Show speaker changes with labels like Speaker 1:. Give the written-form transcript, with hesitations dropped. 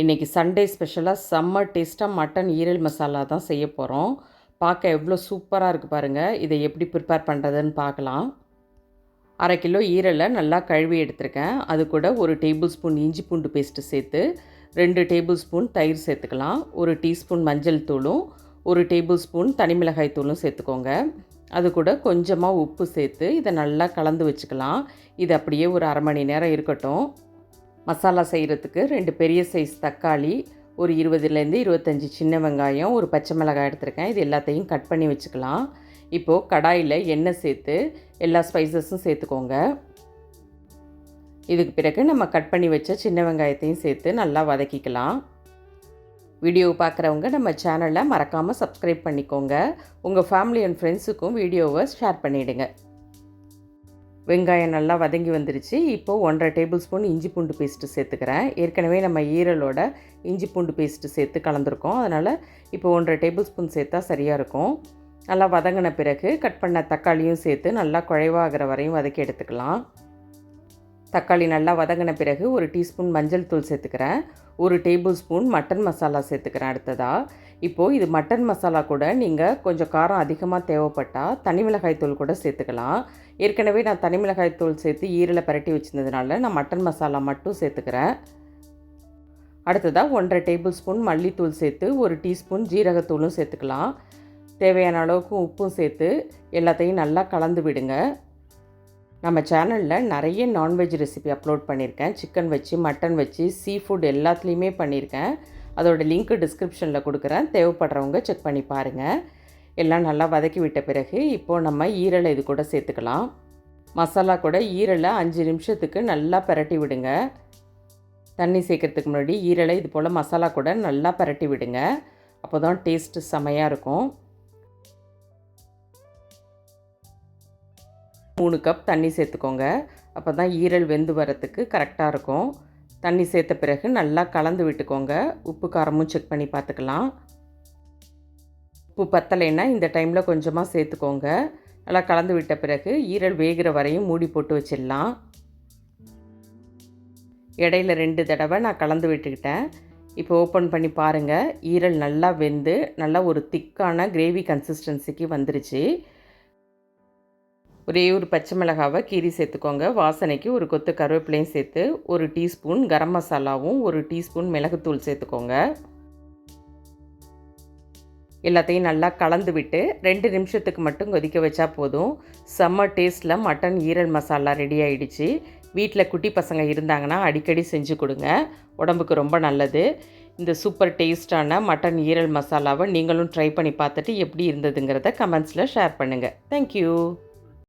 Speaker 1: இன்றைக்கி சண்டே ஸ்பெஷலாக செம்ம டேஸ்ட்டாக மட்டன் ஈரல் மசாலா தான் செய்ய போகிறோம். பார்க்க எவ்வளோ சூப்பராக இருக்குது பாருங்கள். இதை எப்படி ப்ரிப்பேர் பண்ணுறதுன்னு பார்க்கலாம். 1/2 கிலோ ஈரலை நல்லா கழுவி எடுத்திருக்கேன். அது கூட 1 டேபிள் ஸ்பூன் இஞ்சி பூண்டு பேஸ்ட்டு சேர்த்து 2 டேபிள் ஸ்பூன் தயிர் சேர்த்துக்கலாம். 1 டீஸ்பூன் மஞ்சள் தூளும் 1 டேபிள் ஸ்பூன் தனி மிளகாய் தூளும் சேர்த்துக்கோங்க. அது கூட கொஞ்சமாக உப்பு சேர்த்து இதை நல்லா கலந்து வச்சுக்கலாம். இது அப்படியே ஒரு 1/2 மணி நேரம் இருக்கட்டும். மசாலா செய்கிறதுக்கு 2 பெரிய சைஸ் தக்காளி, ஒரு 20லேருந்து 25 சின்ன வெங்காயம், ஒரு பச்சை மிளகாய் எடுத்திருக்கேன். இது எல்லாத்தையும் கட் பண்ணி வச்சுக்கலாம். இப்போது கடாயில் எண்ணெய் சேர்த்து எல்லா ஸ்பைசஸும் சேர்த்துக்கோங்க. இதுக்கு பிறகு நம்ம கட் பண்ணி வச்ச சின்ன வெங்காயத்தையும் சேர்த்து நல்லா வதக்கிக்கலாம். வீடியோவை பார்க்குறவங்க நம்ம சேனலை மறக்காமல் சப்ஸ்கிரைப் பண்ணிக்கோங்க. உங்கள் ஃபேமிலி அண்ட் ஃப்ரெண்ட்ஸுக்கும் வீடியோவை ஷேர் பண்ணிவிடுங்க. வெங்காயம் நல்லா வதங்கி வந்துருச்சு. இப்போது 1/2 டேபிள் ஸ்பூன் இஞ்சி பூண்டு பேஸ்ட்டு சேர்த்துக்கிறேன். ஏற்கனவே நம்ம ஈரலோட இஞ்சி பூண்டு பேஸ்ட்டு சேர்த்து கலந்துருக்கோம். அதனால் இப்போ 1/2 டேபிள் ஸ்பூன் சேர்த்தா சரியாக இருக்கும். நல்லா வதங்கின பிறகு கட் பண்ண தக்காளியும் சேர்த்து நல்லா குழைவாகிற வரையும் வதக்கி எடுத்துக்கலாம். தக்காளி நல்லா வதங்கின பிறகு 1 டீஸ்பூன் மஞ்சள் தூள் சேர்த்துக்கிறேன். 1 டேபிள் ஸ்பூன் மட்டன் மசாலா சேர்த்துக்கிறேன். அடுத்ததாக இப்போது இது மட்டன் மசாலா கூட நீங்கள் கொஞ்சம் காரம் அதிகமாக தேவைப்பட்டால் தனி மிளகாய் தூள் கூட சேர்த்துக்கலாம். ஏற்கனவே நான் தனி மிளகாய் தூள் சேர்த்து ஈரலை பரட்டி வச்சுருந்ததுனால நான் மட்டன் மசாலா மட்டும் சேர்த்துக்கிறேன். அடுத்ததாக 1/2 டேபிள் ஸ்பூன் மல்லித்தூள் சேர்த்து 1 டீஸ்பூன் ஜீரகத்தூளும் சேர்த்துக்கலாம். தேவையான அளவுக்கு உப்பும் சேர்த்து எல்லாத்தையும் நல்லா கலந்து விடுங்க. நம்ம சேனலில் நிறைய நான்வெஜ் ரெசிபி அப்லோட் பண்ணியிருக்கேன். சிக்கன் வச்சு, மட்டன் வச்சு, சீ ஃபுட் எல்லாத்துலேயுமே பண்ணியிருக்கேன். அதோட லிங்க்கு டிஸ்கிரிப்ஷனில் கொடுக்குறேன். தேவைப்படுறவங்க செக் பண்ணி பாருங்கள். எல்லாம் நல்லா வதக்கி விட்ட பிறகு இப்போது நம்ம ஈரலை இது கூட சேர்த்துக்கலாம். மசாலா கூட ஈரலை 5 நிமிஷத்துக்கு நல்லா பரட்டி விடுங்க. தண்ணி சேர்க்கறதுக்கு முன்னாடி ஈரலை இது போல் மசாலா கூட நல்லா பரட்டி விடுங்க. அப்போ தான் டேஸ்ட்டு செமையாக இருக்கும். 3 கப் தண்ணி சேர்த்துக்கோங்க. அப்போ தான் ஈரல் வெந்து வரத்துக்கு கரெக்டாக இருக்கும். தண்ணி சேர்த்த பிறகு நல்லா கலந்து விட்டுக்கோங்க. உப்பு காரமும் செக் பண்ணி பார்த்துக்கலாம். உப்பு பத்தலைன்னா இந்த டைமில் கொஞ்சமாக சேர்த்துக்கோங்க. நல்லா கலந்து விட்ட பிறகு ஈரல் வேகிற வரையும் மூடி போட்டு வச்சிடலாம். இடையில 2 தடவை நான் கலந்து விட்டுக்கிட்டேன். இப்போ ஓப்பன் பண்ணி பாருங்கள். ஈரல் நல்லா வெந்து நல்லா ஒரு திக்கான கிரேவி கன்சிஸ்டன்சிக்கு வந்துருச்சு. ஒரே ஒரு பச்சை மிளகாவை கீரி சேர்த்துக்கோங்க. வாசனைக்கு ஒரு கொத்து கருவேப்பிலையும் சேர்த்து 1 டீஸ்பூன் கரம் மசாலாவும் 1 டீஸ்பூன் மிளகுத்தூள் சேர்த்துக்கோங்க. எல்லாத்தையும் நல்லா கலந்து விட்டு 2 நிமிஷத்துக்கு மட்டும் கொதிக்க வச்சா போதும். செம்ம டேஸ்ட்டில் மட்டன் ஈரல் மசாலா ரெடி ஆகிடுச்சு. வீட்டில் குட்டி பசங்க இருந்தாங்கன்னா அடிக்கடி செஞ்சு கொடுங்க. உடம்புக்கு ரொம்ப நல்லது. இந்த சூப்பர் டேஸ்டான மட்டன் ஈரல் மசாலாவை நீங்களும் ட்ரை பண்ணி பார்த்துட்டு எப்படி இருந்ததுங்கிறத கமெண்ட்ஸில் ஷேர் பண்ணுங்கள். தேங்க்யூ.